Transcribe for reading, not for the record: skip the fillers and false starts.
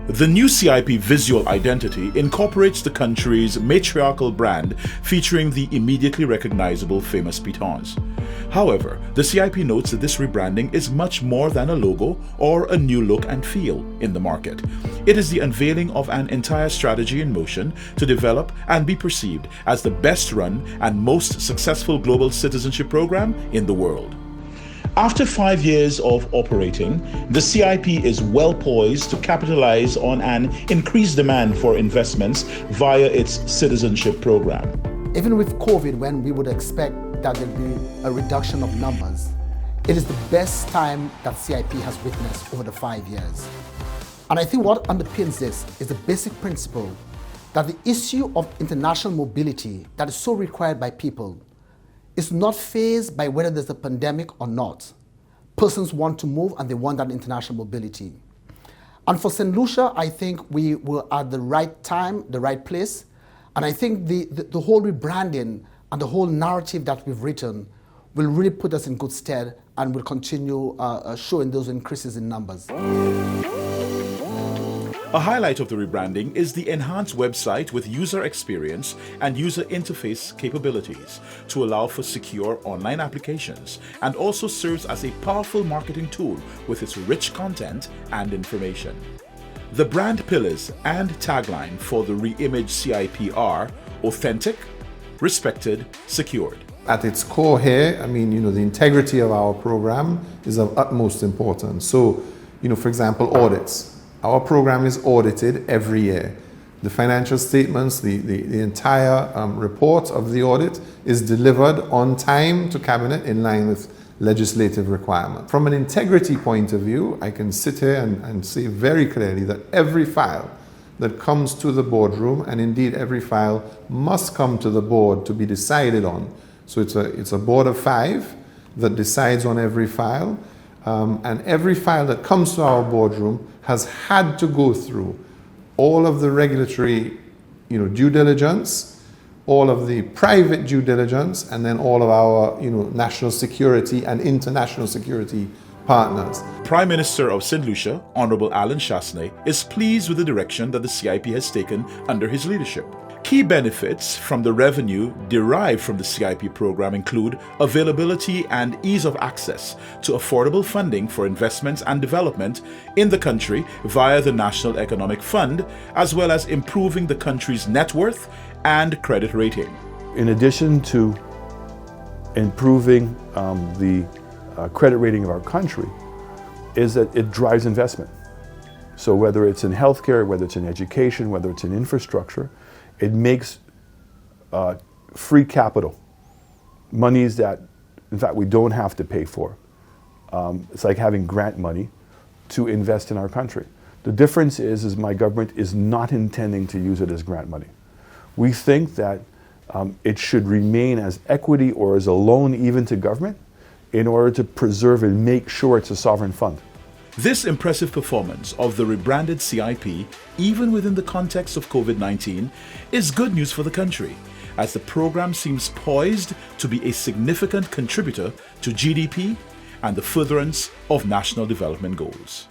The new CIP visual identity incorporates the country's matriarchal brand featuring the immediately recognizable famous pitons. However, the CIP notes that this rebranding is much more than a logo or a new look and feel in the market. It is the unveiling of an entire strategy in motion to develop and be perceived as the best run and most successful global citizenship program in the world. After 5 years of operating, the CIP is well poised to capitalize on an increased demand for investments via its citizenship program. Even with COVID, when we would expect that there'd be a reduction of numbers, it is the best time that CIP has witnessed over the 5 years. And I think what underpins this is the basic principle that the issue of international mobility that is so required by people is not phased by whether there's a pandemic or not. Persons want to move and they want that international mobility. And for Saint Lucia, I think we were at the right time, the right place. And I think the whole rebranding and the whole narrative that we've written will really put us in good stead and will continue showing those increases in numbers. A highlight of the rebranding is the enhanced website with user experience and user interface capabilities to allow for secure online applications, and also serves as a powerful marketing tool with its rich content and information. The brand pillars and tagline for the re-imaged CIP are authentic, respected, secured. At its core here, the integrity of our program is of utmost importance. So, for example, audits. Our program is audited every year. The financial statements, the entire report of the audit is delivered on time to Cabinet in line with legislative requirement. From an integrity point of view, I can sit here and say very clearly that every file that comes to the boardroom, and indeed every file must come to the board to be decided on. So it's a board of 5 that decides on every file. And every file that comes to our boardroom has had to go through all of the regulatory, due diligence, all of the private due diligence, and then all of our, national security and international security partners. Prime Minister of Saint Lucia, Honorable Alan Chasney, is pleased with the direction that the CIP has taken under his leadership. Key benefits from the revenue derived from the CIP program include availability and ease of access to affordable funding for investments and development in the country via the National Economic Fund, as well as improving the country's net worth and credit rating. In addition to improving the credit rating of our country, is that it drives investment. So whether it's in healthcare, whether it's in education, whether it's in infrastructure, it makes free capital, monies that, in fact, we don't have to pay for. It's like having grant money to invest in our country. The difference is my government is not intending to use it as grant money. We think that it should remain as equity or as a loan even to government in order to preserve and make sure it's a sovereign fund. This impressive performance of the rebranded CIP, even within the context of COVID-19, is good news for the country, as the program seems poised to be a significant contributor to GDP and the furtherance of national development goals.